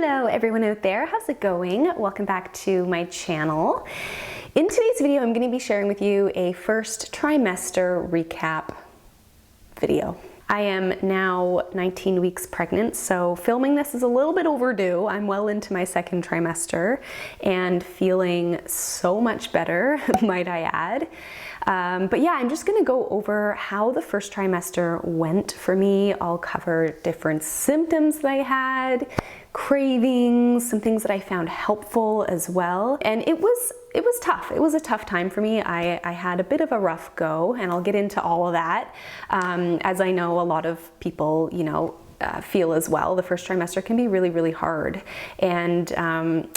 Hello everyone out there, how's it going? Welcome back to my channel. In today's video, I'm going to be sharing with you a first trimester recap video. I am now 19 weeks pregnant, so filming this is a little bit overdue. I'm well into my second trimester and feeling so much better, might I add. But yeah, I'm just gonna go over how the first trimester went for me. I'll cover different symptoms that I had, cravings, some things that I found helpful as well. And it was tough. It was a tough time for me. I had a bit of a rough go, and I'll get into all of that. As I know a lot of people, feel as well, the first trimester can be really, really hard. And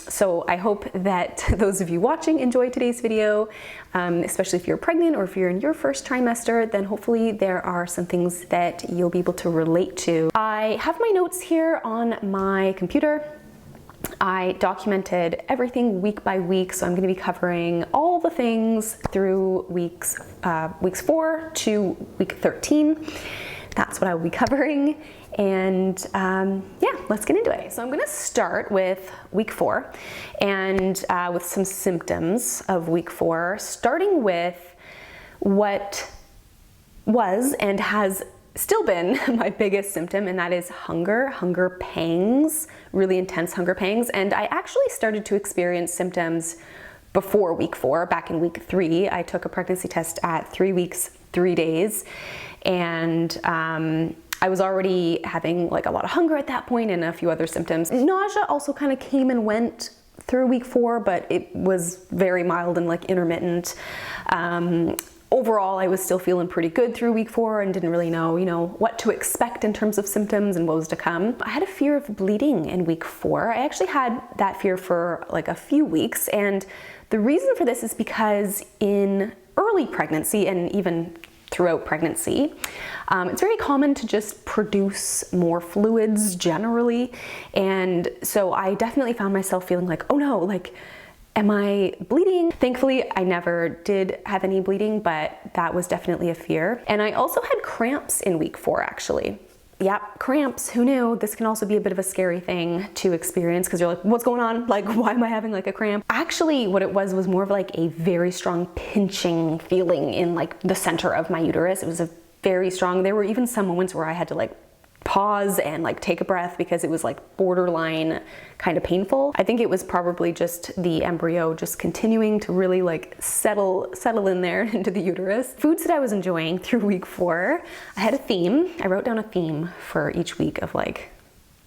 so I hope that those of you watching enjoy today's video, especially if you're pregnant or if you're in your first trimester, then hopefully there are some things that you'll be able to relate to. I have my notes here on my computer. I documented everything week by week, so I'm going to be covering all the things through weeks 4 to week 13. That's what I will be covering, and yeah, let's get into it. So I'm going to start with week 4 and with some symptoms of week 4, starting with what was and has still been my biggest symptom, and that is hunger pangs, really intense hunger pangs. And I actually started to experience symptoms before week 4. Back in week 3, I took a pregnancy test at 3 weeks, 3 days, and I was already having like a lot of hunger at that point and a few other symptoms. Nausea also kind of came and went through week 4, but it was very mild and like intermittent. Overall, I was still feeling pretty good through week 4 and didn't really know, what to expect in terms of symptoms and what was to come. I had a fear of bleeding in week 4. I actually had that fear for like a few weeks, and the reason for this is because in early pregnancy and even throughout pregnancy, it's very common to just produce more fluids generally. And so I definitely found myself feeling like, oh no, like, am I bleeding? Thankfully, I never did have any bleeding, but that was definitely a fear. And I also had cramps in week 4, actually. Yep, cramps, who knew? This can also be a bit of a scary thing to experience because you're like, what's going on? Like, why am I having like a cramp? Actually, what it was more of like a very strong pinching feeling in like the center of my uterus. It was a very strong, there were even some moments where I had to like pause and like take a breath because it was like borderline kind of painful. I think it was probably just the embryo just continuing to really like settle in there into the uterus. Foods that I was enjoying through week 4, I had a theme. I wrote down a theme for each week of like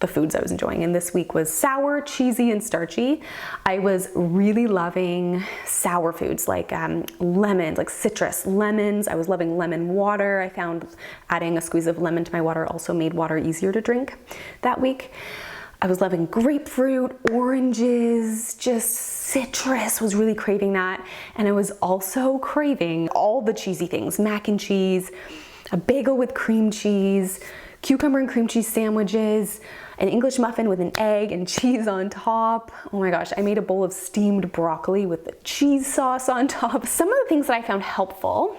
the foods I was enjoying, and this week was sour, cheesy, and starchy. I was really loving sour foods like lemons, like citrus, lemons. I was loving lemon water. I found adding a squeeze of lemon to my water also made water easier to drink that week. I was loving grapefruit, oranges, just citrus, was really craving that. And I was also craving all the cheesy things, mac and cheese, a bagel with cream cheese, cucumber and cream cheese sandwiches, an English muffin with an egg and cheese on top. Oh my gosh, I made a bowl of steamed broccoli with the cheese sauce on top. Some of the things that I found helpful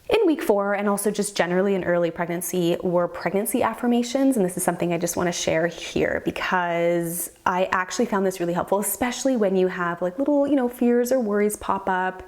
in week 4 and also just generally in early pregnancy were pregnancy affirmations. And this is something I just want to share here because I actually found this really helpful, especially when you have like little, fears or worries pop up.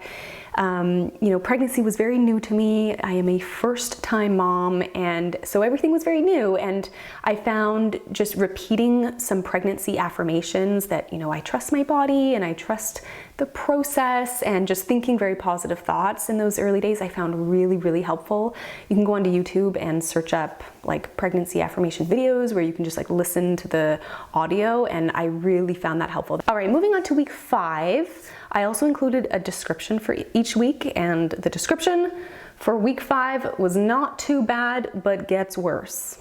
Pregnancy was very new to me. I am a first-time mom, and so everything was very new. And I found just repeating some pregnancy affirmations that, I trust my body and I trust the process, and just thinking very positive thoughts in those early days I found really, really helpful. You can go onto YouTube and search up like pregnancy affirmation videos where you can just like listen to the audio, and I really found that helpful. All right, moving on to week 5. I also included a description for each week, and the description for week 5 was not too bad, but gets worse.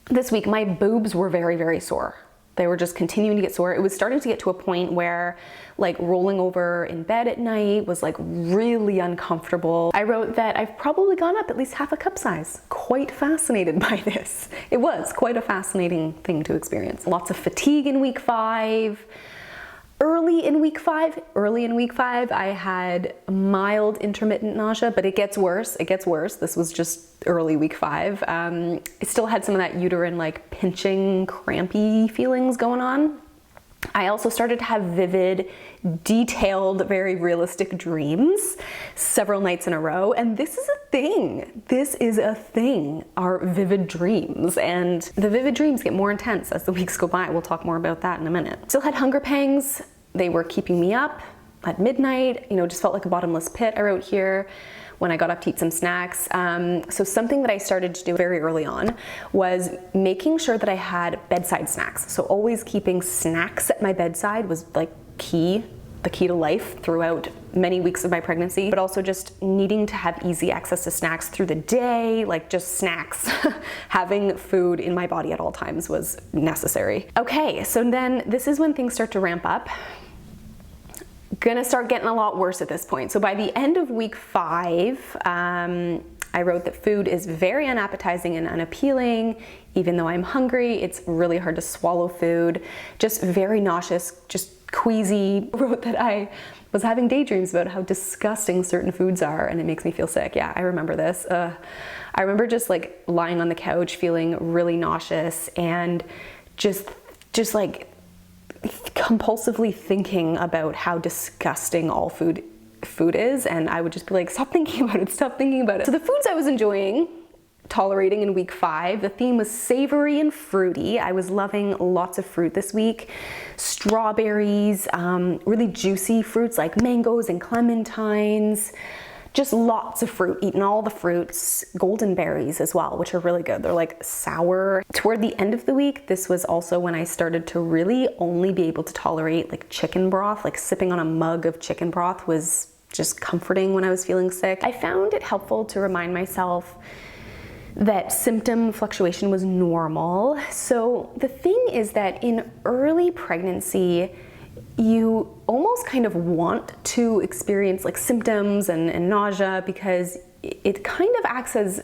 This week, my boobs were very, very sore. They were just continuing to get sore. It was starting to get to a point where like rolling over in bed at night was like really uncomfortable. I wrote that I've probably gone up at least half a cup size. Quite fascinated by this. It was quite a fascinating thing to experience. Lots of fatigue in week 5. Early in week five, I had mild intermittent nausea, but it gets worse. This was just early week 5. I still had some of that uterine like pinching, crampy feelings going on. I also started to have vivid, detailed, very realistic dreams several nights in a row. And this is a thing, our vivid dreams. And the vivid dreams get more intense as the weeks go by. We'll talk more about that in a minute. Still had hunger pangs. They were keeping me up at midnight, just felt like a bottomless pit, I wrote here, when I got up to eat some snacks. So something that I started to do very early on was making sure that I had bedside snacks. So always keeping snacks at my bedside was like the key to life throughout many weeks of my pregnancy, but also just needing to have easy access to snacks through the day, like just snacks. Having food in my body at all times was necessary. Okay, so then this is when things start to ramp up. Gonna start getting a lot worse at this point. So by the end of week 5, I wrote that food is very unappetizing and unappealing. Even though I'm hungry, it's really hard to swallow food. Just very nauseous, just queasy. I wrote that I was having daydreams about how disgusting certain foods are and it makes me feel sick. Yeah, I remember this. I remember just like lying on the couch feeling really nauseous and just like compulsively thinking about how disgusting all food is, and I would just be like, stop thinking about it. So the foods I was enjoying, tolerating in week 5, the theme was savory and fruity. I was loving lots of fruit this week. Strawberries, really juicy fruits like mangoes and clementines. Just lots of fruit, eating all the fruits, golden berries as well, which are really good. They're like sour. Toward the end of the week, this was also when I started to really only be able to tolerate like chicken broth. Like sipping on a mug of chicken broth was just comforting when I was feeling sick. I found it helpful to remind myself that symptom fluctuation was normal. So the thing is that in early pregnancy, you almost kind of want to experience like symptoms and nausea because it kind of acts as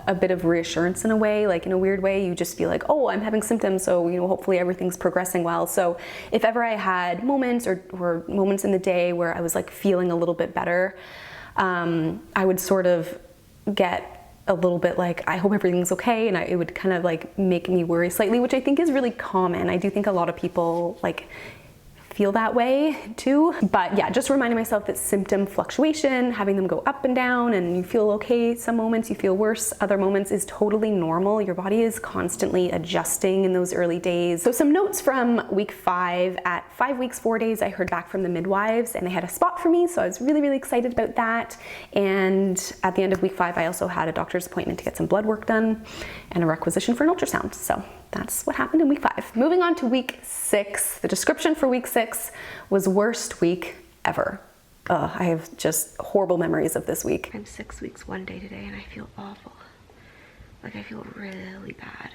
a bit of reassurance in a way, like in a weird way. You just feel like, oh, I'm having symptoms, so hopefully everything's progressing well. So if ever I had moments or moments in the day where I was like feeling a little bit better, I would sort of get a little bit like, I hope everything's okay, and it would kind of like make me worry slightly, which I think is really common. I do think a lot of people like feel that way too. But yeah, just reminding myself that symptom fluctuation, having them go up and down, and you feel okay some moments, you feel worse other moments, is totally normal. Your body is constantly adjusting in those early days. So some notes from week 5. At 5 weeks, 4 days, I heard back from the midwives and they had a spot for me, so I was really, really excited about that. And at the end of week 5, I also had a doctor's appointment to get some blood work done and a requisition for an ultrasound. So that's what happened in week 5. Moving on to week 6. The description for week 6 was worst week ever. I have just horrible memories of this week. I'm 6 weeks 1 day today and I feel awful. Like I feel really bad.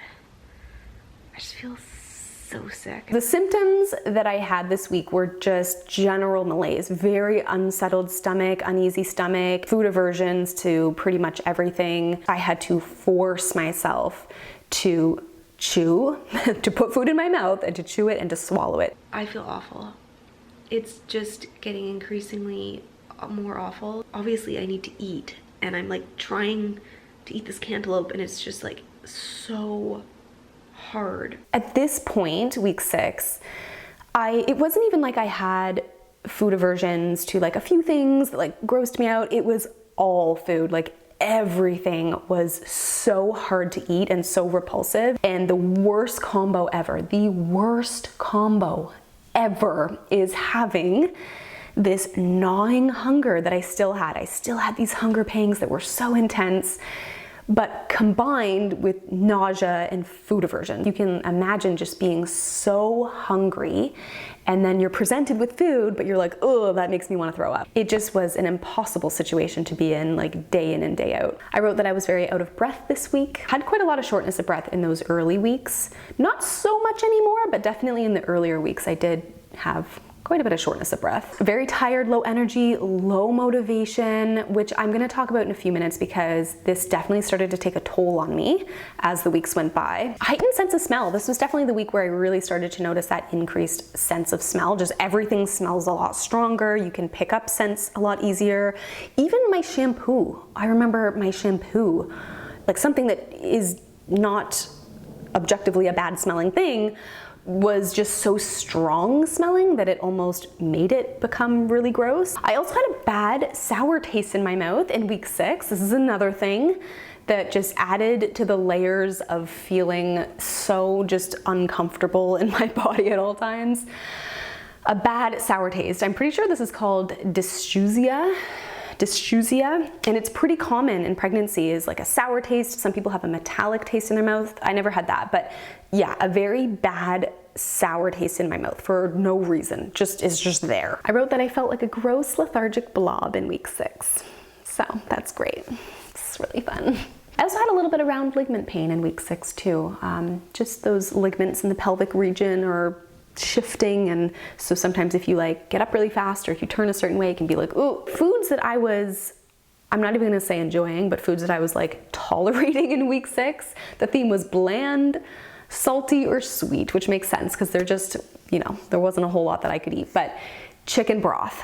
I just feel so sick. The symptoms that I had this week were just general malaise, very unsettled stomach, uneasy stomach, food aversions to pretty much everything. I had to force myself to chew, to put food in my mouth and to chew it and to swallow it. I feel awful. It's just getting increasingly more awful. Obviously I need to eat and I'm like trying to eat this cantaloupe and it's just like so hard. At this point, week 6, it wasn't even like I had food aversions to like a few things that like grossed me out. It was all food, like everything was so hard to eat and so repulsive. And the worst combo ever is having this gnawing hunger that I still had. I still had these hunger pangs that were so intense, but combined with nausea and food aversion. You can imagine just being so hungry and then you're presented with food, but you're like, oh, that makes me want to throw up. It just was an impossible situation to be in, like day in and day out. I wrote that I was very out of breath this week. Had quite a lot of shortness of breath in those early weeks. Not so much anymore, but definitely in the earlier weeks I did have quite a bit of shortness of breath. Very tired, low energy, low motivation, which I'm gonna talk about in a few minutes because this definitely started to take a toll on me as the weeks went by. Heightened sense of smell. This was definitely the week where I really started to notice that increased sense of smell. Just everything smells a lot stronger. You can pick up scents a lot easier. Even my shampoo. I remember my shampoo, like something that is not objectively a bad smelling thing, was just so strong smelling that it almost made it become really gross. I also had a bad sour taste in my mouth in week 6. This is another thing that just added to the layers of feeling so just uncomfortable in my body at all times. A bad sour taste. I'm pretty sure this is called dysgeusia, and it's pretty common in pregnancy, is like a sour taste. Some people have a metallic taste in their mouth. I never had that, but yeah, a very bad sour taste in my mouth for no reason. It's just there. I wrote that I felt like a gross lethargic blob in week 6. So that's great. It's really fun. I also had a little bit of round ligament pain in week 6 too. Just those ligaments in the pelvic region are shifting, and so sometimes if you like get up really fast or if you turn a certain way, it can be like, ooh. Foods that I'm not even gonna say enjoying, but foods that I was like tolerating in week 6, the theme was bland, salty, or sweet, which makes sense because they're just, there wasn't a whole lot that I could eat. But chicken broth,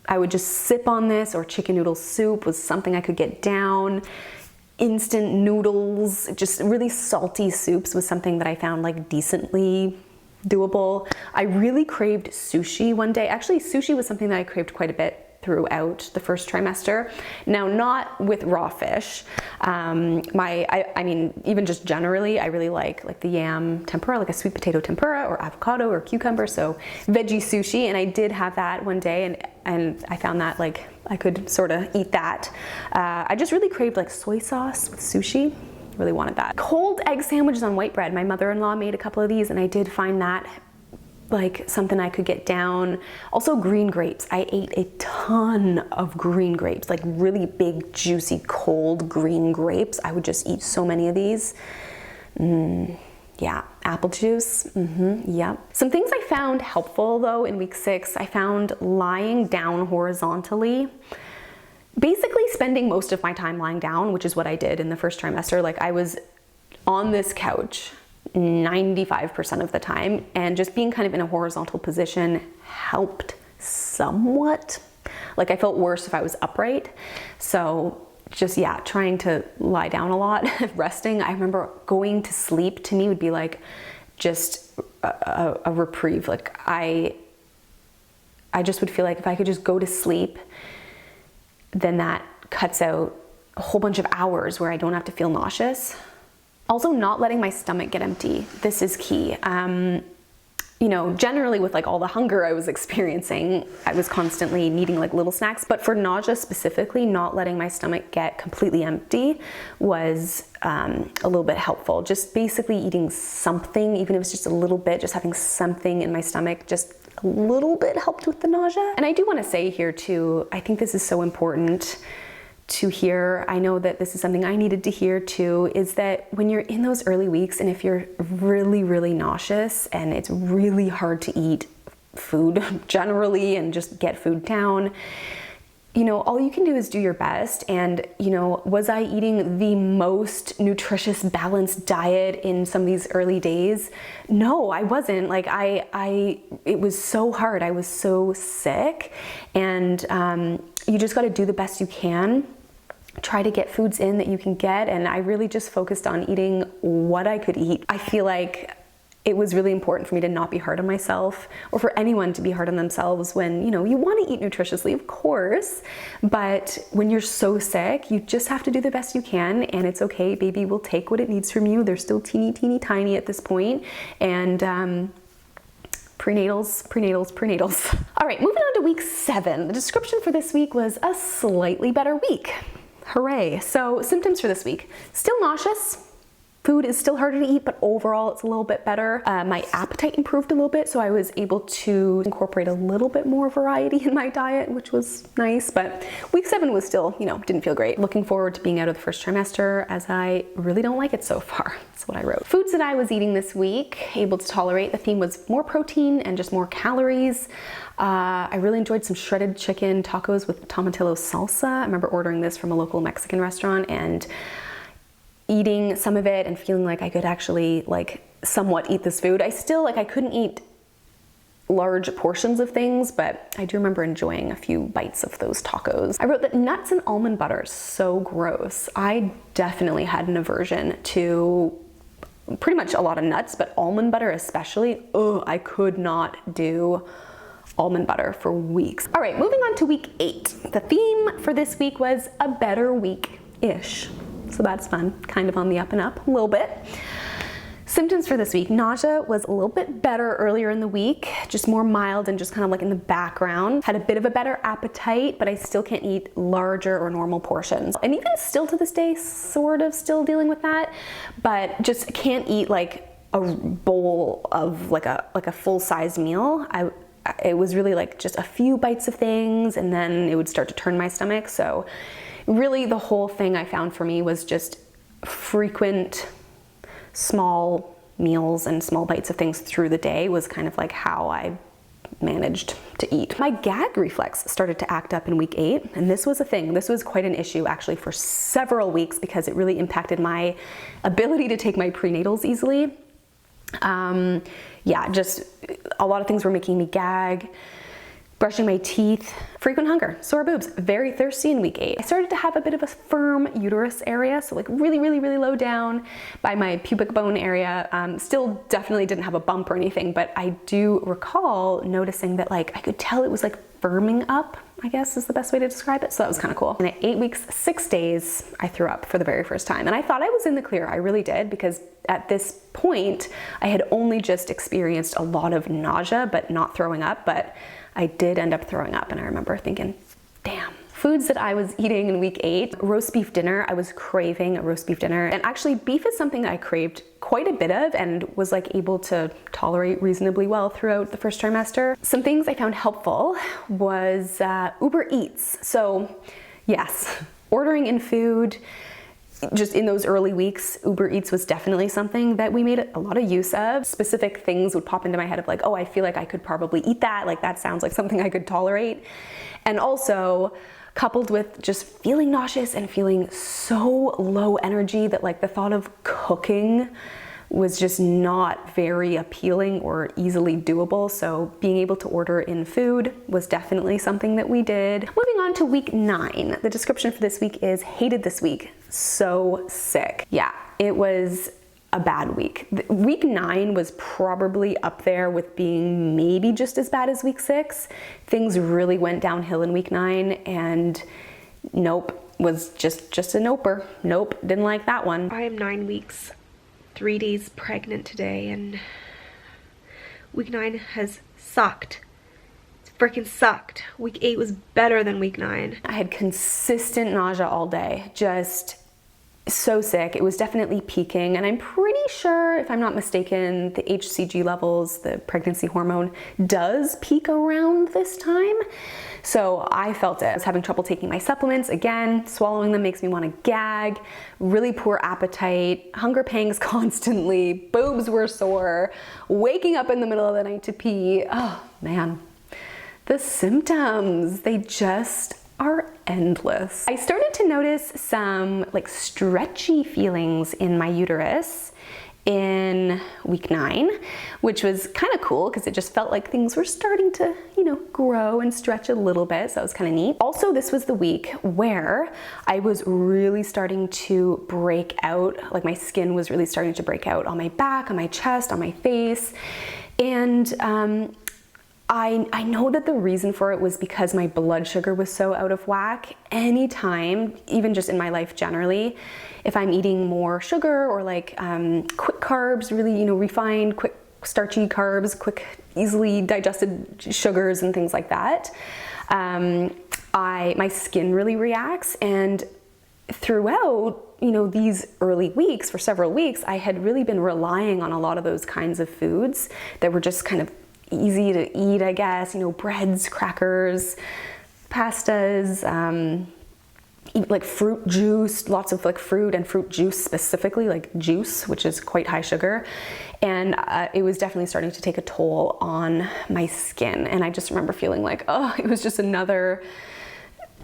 I would just sip on this, or chicken noodle soup was something I could get down. Instant noodles, just really salty soups was something that I found like decently doable. I really craved sushi one day. Actually, sushi was something that I craved quite a bit throughout the first trimester. Now, not with raw fish. I mean, even just generally, I really like the yam tempura, like a sweet potato tempura or avocado or cucumber, so veggie sushi. And I did have that one day, and I found that like I could sort of eat that. I just really craved like soy sauce with sushi. Really wanted that. Cold egg sandwiches on white bread. My mother-in-law made a couple of these, and I did find that like something I could get down. Also green grapes. I ate a ton of green grapes, like really big, juicy, cold green grapes. I would just eat so many of these. Yeah, apple juice, yep. Some things I found helpful though in week 6, I found lying down horizontally. Basically spending most of my time lying down, which is what I did in the first trimester. Like I was on this couch 95% of the time, and just being kind of in a horizontal position helped somewhat. Like I felt worse if I was upright. So just, yeah, trying to lie down a lot, resting. I remember going to sleep to me would be like just a reprieve. Like I just would feel like if I could just go to sleep, then that cuts out a whole bunch of hours where I don't have to feel nauseous. Also, not letting my stomach get empty. This is key. Generally with like all the hunger I was experiencing, I was constantly needing like little snacks, but for nausea specifically, not letting my stomach get completely empty was a little bit helpful. Just basically eating something, even if it's just a little bit, just having something in my stomach, just a little bit helped with the nausea. And I do want to say here too, I think this is so important to hear. I know that this is something I needed to hear too, is that when you're in those early weeks, and if you're really, really nauseous and it's really hard to eat food generally and just get food down, all you can do is do your best. And, was I eating the most nutritious, balanced diet in some of these early days? No, I wasn't. Like it was so hard. I was so sick, and you just got to do the best you can. Try to get foods in that you can get. And I really just focused on eating what I could eat. I feel like it was really important for me to not be hard on myself, or for anyone to be hard on themselves when, you want to eat nutritiously, of course, but when you're so sick, you just have to do the best you can, and it's okay. Baby will take what it needs from you. They're still teeny, teeny, tiny at this point, and prenatals. All right, moving on to week 7. The description for this week was a slightly better week. Hooray. So symptoms for this week: still nauseous, Food is still harder to eat, but overall it's a little bit better. My appetite improved a little bit, so I was able to incorporate a little bit more variety in my diet, which was nice, but week 7 was still, didn't feel great. Looking forward to being out of the first trimester, as I really don't like it so far. That's what I wrote. Foods that I was eating this week, able to tolerate, the theme was more protein and just more calories. I really enjoyed some shredded chicken tacos with tomatillo salsa. I remember ordering this from a local Mexican restaurant and eating some of it and feeling like I could actually somewhat eat this food. I still I couldn't eat large portions of things, but I do remember enjoying a few bites of those tacos. I wrote that nuts and almond butter is so gross. I definitely had an aversion to pretty much a lot of nuts, but almond butter especially. I could not do almond butter for weeks. All right, moving on to week 8. The theme for this week was a better week-ish. So that's fun, kind of on the up and up a little bit. Symptoms for this week. Nausea was a little bit better earlier in the week, just more mild and just kind of in the background. Had a bit of a better appetite, but I still can't eat larger or normal portions. And even still to this day, sort of still dealing with that, but just can't eat a bowl of a full-size meal. It was really just a few bites of things, and then it would start to turn my stomach. So really the whole thing I found for me was just frequent small meals and small bites of things through the day was kind of how I managed to eat. My gag reflex started to act up in week 8, and this was a thing. This was quite an issue actually for several weeks because it really impacted my ability to take my prenatals easily. Yeah, just a lot of things were making me gag. Brushing my teeth, frequent hunger, sore boobs, very thirsty in week 8. I started to have a bit of a firm uterus area, so really, really, really low down by my pubic bone area. Still definitely didn't have a bump or anything, but I do recall noticing that I could tell it was firming up, I guess is the best way to describe it. So that was kind of cool. And at 8 weeks, 6 days, I threw up for the very first time. And I thought I was in the clear, I really did, because at this point, I had only just experienced a lot of nausea, but not throwing up, but I did end up throwing up, and I remember thinking, damn. Foods that I was eating in week 8, roast beef dinner. I was craving a roast beef dinner. And actually beef is something that I craved quite a bit of and was able to tolerate reasonably well throughout the first trimester. Some things I found helpful was Uber Eats. So yes, ordering in food, just in those early weeks, Uber Eats was definitely something that we made a lot of use of. Specific things would pop into my head of oh, I feel like I could probably eat that. That sounds like something I could tolerate. And also coupled with just feeling nauseous and feeling so low energy that the thought of cooking was just not very appealing or easily doable. So being able to order in food was definitely something that we did. Moving on to week 9. The description for this week is hated this week. So sick. Yeah, it was a bad week. Week 9 was probably up there with being maybe just as bad as week 6. Things really went downhill in week 9 and nope, was just a noper. Nope, didn't like that one. I am 9 weeks, 3 days pregnant today, and week 9 has sucked. It's freaking sucked. Week 8 was better than week 9. I had consistent nausea all day, just so sick. It was definitely peaking, and I'm pretty sure, if I'm not mistaken, the HCG levels, the pregnancy hormone, does peak around this time. So I felt it. I was having trouble taking my supplements. Again, swallowing them makes me want to gag, really poor appetite, hunger pangs constantly, boobs were sore, waking up in the middle of the night to pee. Oh man, the symptoms, they just are endless. I started to notice some stretchy feelings in my uterus in week 9, which was kind of cool because it just felt like things were starting to, grow and stretch a little bit. So that was kind of neat. Also, this was the week where I was really starting to break out, my skin was really starting to break out on my back, on my chest, on my face. And I know that the reason for it was because my blood sugar was so out of whack. Anytime, even just in my life generally, if I'm eating more sugar or quick carbs, really, refined, quick starchy carbs, quick, easily digested sugars and things like that, my skin really reacts. And throughout these early weeks, for several weeks, I had really been relying on a lot of those kinds of foods that were just kind of easy to eat, I guess, breads, crackers, pastas, like fruit juice, lots of like fruit and fruit juice, specifically like juice, which is quite high sugar. And it was definitely starting to take a toll on my skin. And I just remember feeling like, oh, it was just another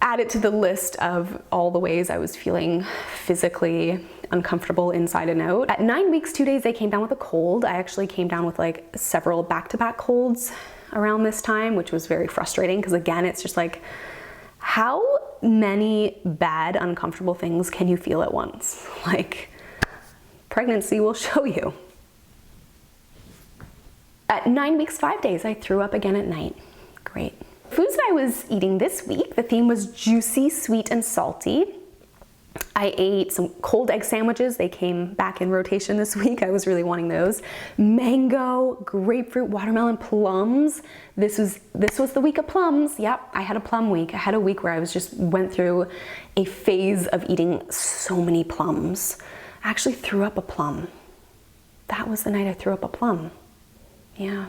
added to the list of all the ways I was feeling physically uncomfortable inside and out. At 9 weeks, 2 days, I came down with a cold. I actually came down with like several back-to-back colds around this time, which was very frustrating because again, it's just like, how many bad, uncomfortable things can you feel at once? Like, pregnancy will show you. At 9 weeks, 5 days, I threw up again at night. Great. Foods that I was eating this week, the theme was juicy, sweet, and salty. I ate some cold egg sandwiches. They came back in rotation this week. I was really wanting those. Mango, grapefruit, watermelon, plums. This was the week of plums. Yep, I had a plum week. I had a week where I went through a phase of eating so many plums. I actually threw up a plum. That was the night I threw up a plum. Yeah.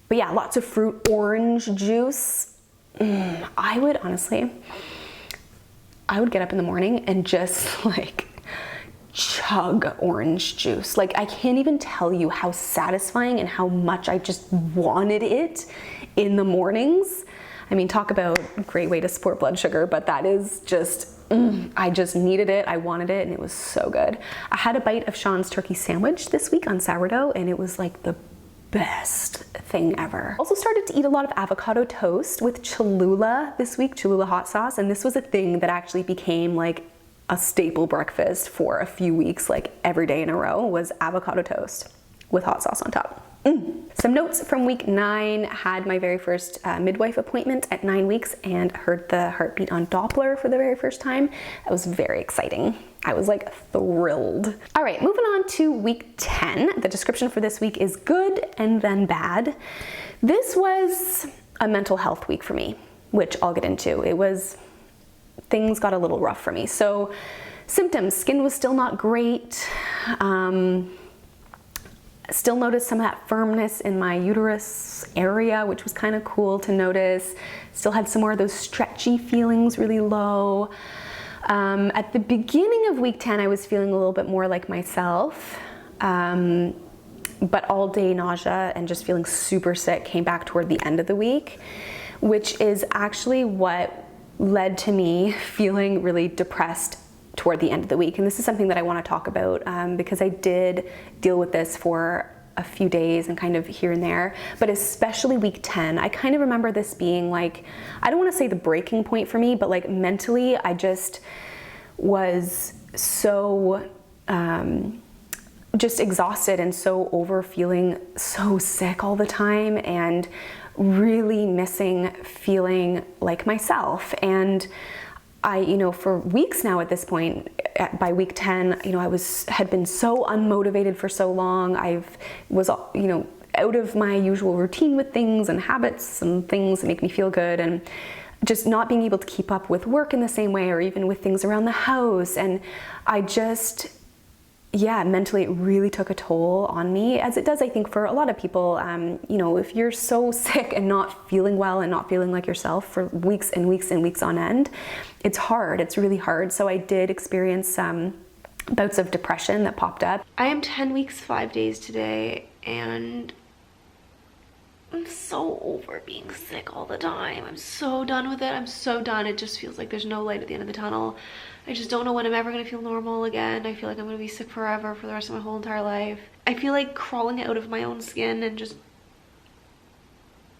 But yeah, lots of fruit, orange juice. I would get up in the morning and just like chug orange juice. Like, I can't even tell you how satisfying and how much I just wanted it in the mornings. I mean, talk about a great way to support blood sugar, but that is just, I just needed it. I wanted it, and it was so good. I had a bite of Sean's turkey sandwich this week on sourdough, and it was like the best thing ever. Also started to eat a lot of avocado toast with Cholula this week, Cholula hot sauce, and this was a thing that actually became like a staple breakfast for a few weeks, like every day in a row was avocado toast with hot sauce on top. Some notes from week 9, had my very first midwife appointment at 9 weeks and heard the heartbeat on Doppler for the very first time. That was very exciting. I was like thrilled. All right, moving on to week 10. The description for this week is good and then bad. This was a mental health week for me, which I'll get into. Things got a little rough for me. So symptoms, skin was still not great. Still noticed some of that firmness in my uterus area, which was kind of cool to notice. Still had some more of those stretchy feelings, really low. At the beginning of week 10, I was feeling a little bit more like myself, but all day nausea and just feeling super sick came back toward the end of the week, which is actually what led to me feeling really depressed toward the end of the week. And this is something that I want to talk about because I did deal with this for a few days and kind of here and there, but especially week 10, I kind of remember this being like, I don't want to say the breaking point for me, but like mentally, I just was so just exhausted and so over feeling so sick all the time and really missing feeling like myself. And I, for weeks now at this point, by week 10, I had been so unmotivated for so long. I was, out of my usual routine with things and habits and things that make me feel good, and just not being able to keep up with work in the same way or even with things around the house. And I just, mentally it really took a toll on me, as it does, I think, for a lot of people. If you're so sick and not feeling well and not feeling like yourself for weeks and weeks and weeks on end, it's hard. It's really hard. So I did experience some bouts of depression that popped up. I am 10 weeks, 5 days today, and I'm so over being sick all the time. I'm so done with it. I'm so done. It just feels like there's no light at the end of the tunnel. I just don't know when I'm ever gonna feel normal again. I feel like I'm gonna be sick forever for the rest of my whole entire life. I feel like crawling out of my own skin and just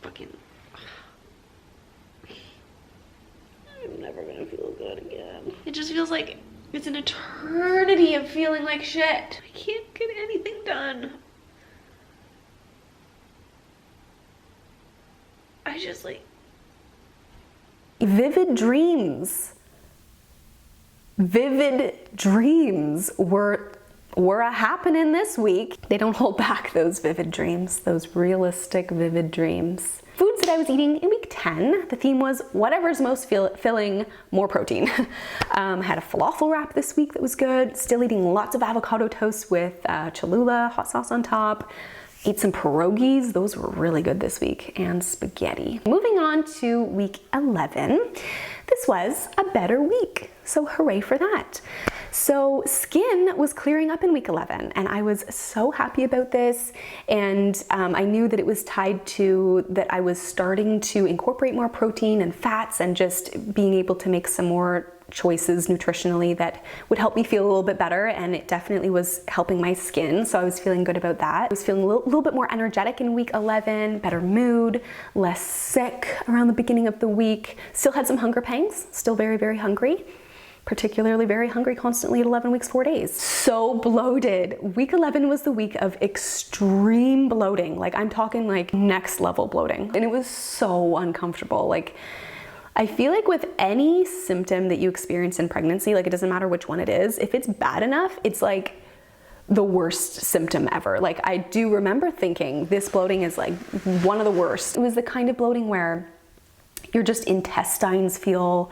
fucking... I'm never gonna feel good again. It just feels like it's an eternity of feeling like shit. I can't get anything done. I just like... Vivid dreams were a happening this week. They don't hold back those vivid dreams, those realistic vivid dreams. Foods that I was eating in week 10. The theme was whatever's most filling, more protein. Had a falafel wrap this week that was good. Still eating lots of avocado toast with Cholula, hot sauce on top. Ate some pierogies, those were really good this week, and spaghetti. Moving on to week 11, this was a better week, so hooray for that. So skin was clearing up in week 11, and I was so happy about this, and I knew that it was tied to that I was starting to incorporate more protein and fats and just being able to make some more choices nutritionally that would help me feel a little bit better, and it definitely was helping my skin, so I was feeling good about that. I was feeling a little bit more energetic in week 11, better mood, less sick around the beginning of the week. Still had some hunger pangs, still very, very hungry. Particularly very hungry constantly at 11 weeks, 4 days. So bloated. Week 11 was the week of extreme bloating. Like I'm talking like next level bloating. And it was so uncomfortable. Like I feel like with any symptom that you experience in pregnancy, like it doesn't matter which one it is, if it's bad enough, it's like the worst symptom ever. Like I do remember thinking this bloating is like one of the worst. It was the kind of bloating where your just intestines feel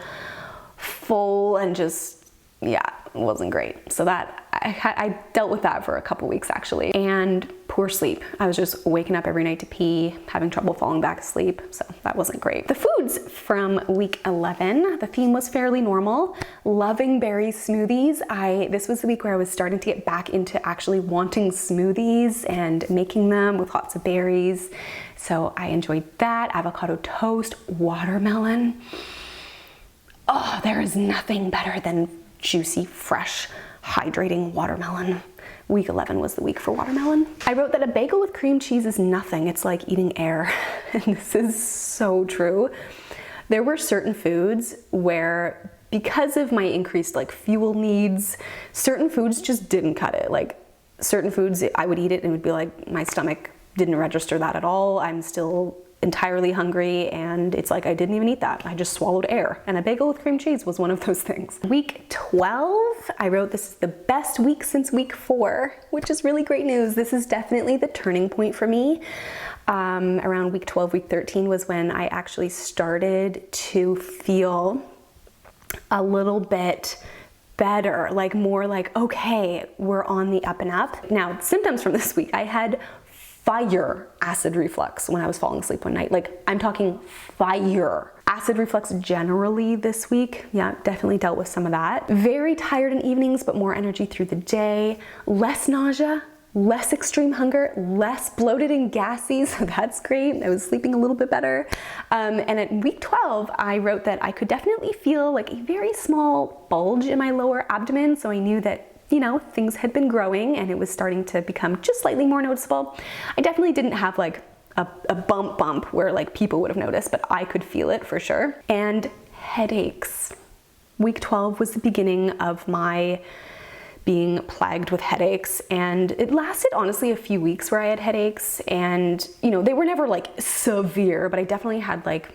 full and just, yeah, it wasn't great. So that I dealt with that for a couple weeks actually. And poor sleep. I was just waking up every night to pee, having trouble falling back asleep. So that wasn't great. The foods from week 11, the theme was fairly normal. Loving berry smoothies. This was the week where I was starting to get back into actually wanting smoothies and making them with lots of berries. So I enjoyed that. Avocado toast, watermelon. Oh, there is nothing better than juicy, fresh, hydrating watermelon. Week 11 was the week for watermelon. I wrote that a bagel with cream cheese is nothing. It's like eating air. And this is so true. There were certain foods where, because of my increased like fuel needs, certain foods just didn't cut it. Like certain foods, I would eat it and it would be like my stomach didn't register that at all. I'm still entirely hungry and it's like I didn't even eat that. I just swallowed air, and a bagel with cream cheese was one of those things. Week 12, I wrote this is the best week since week 4, which is really great news. This is definitely the turning point for me. Around week 12, week 13 was when I actually started to feel a little bit better, like more like, okay, we're on the up and up. Now, symptoms from this week, I had fire acid reflux when I was falling asleep one night. Like I'm talking fire. Acid reflux generally this week. Yeah, definitely dealt with some of that. Very tired in evenings, but more energy through the day. Less nausea, less extreme hunger, less bloated and gassy, so that's great. I was sleeping a little bit better. And at week 12, I wrote that I could definitely feel like a very small bulge in my lower abdomen, so I knew that, you know, things had been growing and it was starting to become just slightly more noticeable. I definitely didn't have like a bump where like people would have noticed, but I could feel it for sure. And headaches. Week 12 was the beginning of my being plagued with headaches, and it lasted honestly a few weeks where I had headaches, and you know, they were never like severe, but I definitely had like,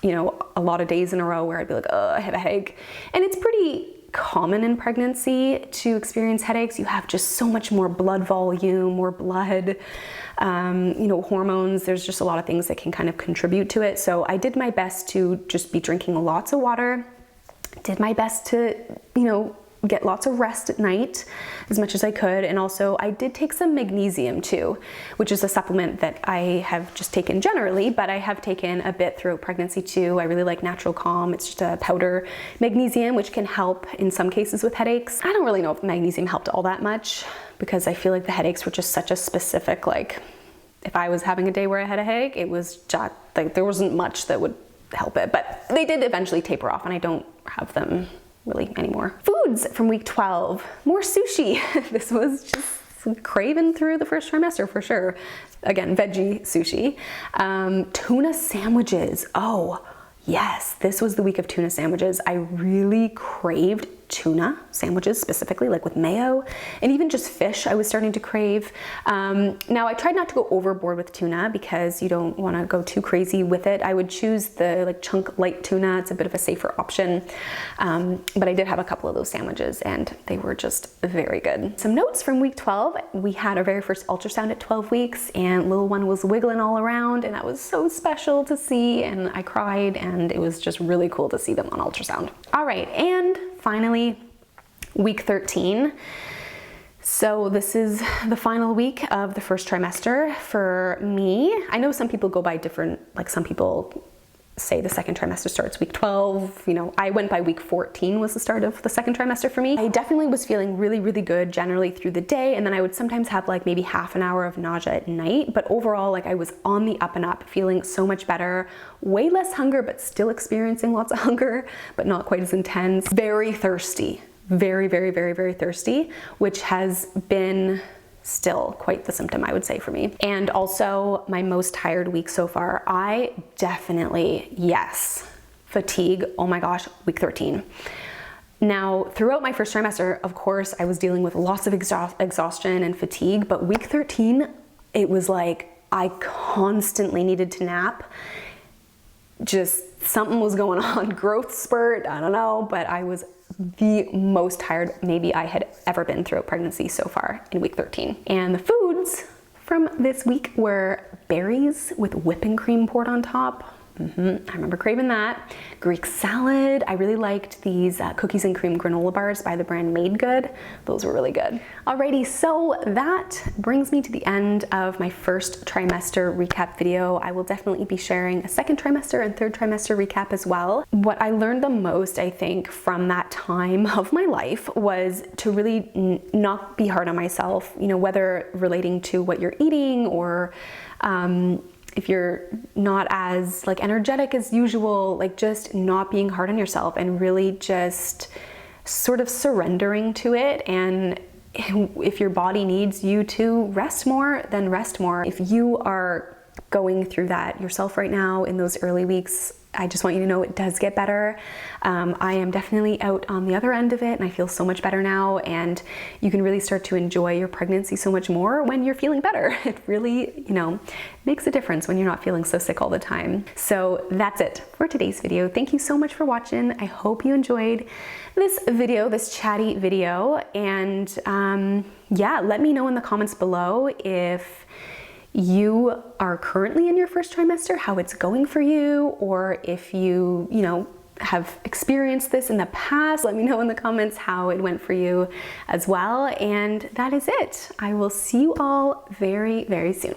you know, a lot of days in a row where I'd be like, oh, I have a headache. And it's pretty common in pregnancy to experience headaches. You have just so much more blood volume, more blood, you know, hormones. There's just a lot of things that can kind of contribute to it. So I did my best to just be drinking lots of water, did my best to, you know, get lots of rest at night as much as I could. And also I did take some magnesium too, which is a supplement that I have just taken generally, but I have taken a bit throughout pregnancy too. I really like Natural Calm. It's just a powder magnesium, which can help in some cases with headaches. I don't really know if magnesium helped all that much because I feel like the headaches were just such a specific, like if I was having a day where I had a headache, it was just like there wasn't much that would help it, but they did eventually taper off and I don't have them really anymore. Foods from week 12, more sushi. This was just craving through the first trimester for sure. Again, veggie sushi. Tuna sandwiches. Oh yes, this was the week of tuna sandwiches. I really craved tuna sandwiches specifically, like with mayo, and even just fish I was starting to crave. Now I tried not to go overboard with tuna because you don't want to go too crazy with it. I would choose the like chunk light tuna. It's a bit of a safer option. But I did have a couple of those sandwiches and they were just very good. Some notes from week 12. We had our very first ultrasound at 12 weeks and little one was wiggling all around, and that was so special to see, and I cried, and it was just really cool to see them on ultrasound. All right, and finally, week 13. So this is the final week of the first trimester for me. I know some people go by different, like some people say the second trimester starts week 12. You know, I went by week 14 was the start of the second trimester for me. I definitely was feeling really, really good generally through the day, and then I would sometimes have like maybe half an hour of nausea at night, but overall like I was on the up and up, feeling so much better, way less hunger, but still experiencing lots of hunger, but not quite as intense. Very thirsty, very, very, very, very thirsty, which has been still quite the symptom, I would say, for me. And also my most tired week so far. I definitely, yes, fatigue. Oh my gosh, week 13. Now, throughout my first trimester, of course, I was dealing with lots of exhaustion and fatigue, but week 13, it was like I constantly needed to nap. Just something was going on, growth spurt, I don't know, but I was the most tired maybe I had ever been throughout pregnancy so far in week 13. And the foods from this week were berries with whipping cream poured on top. I remember craving that. Greek salad. I really liked these cookies and cream granola bars by the brand Made Good. Those were really good. Alrighty, so that brings me to the end of my first trimester recap video. I will definitely be sharing a second trimester and third trimester recap as well. What I learned the most, I think, from that time of my life was to really not be hard on myself, you know, whether relating to what you're eating or if you're not as like energetic as usual, like just not being hard on yourself and really just sort of surrendering to it. And if your body needs you to rest more, then rest more. If you are going through that yourself right now in those early weeks, I just want you to know it does get better. I am definitely out on the other end of it and I feel so much better now, and you can really start to enjoy your pregnancy so much more when you're feeling better. It really, you know, makes a difference when you're not feeling so sick all the time. So that's it for today's video. Thank you so much for watching. I hope you enjoyed this video, this chatty video, and yeah, let me know in the comments below if you are currently in your first trimester, how it's going for you, or if you know, have experienced this in the past. Let me know in the comments how it went for you as well. And that is it. I will see you all very, very soon.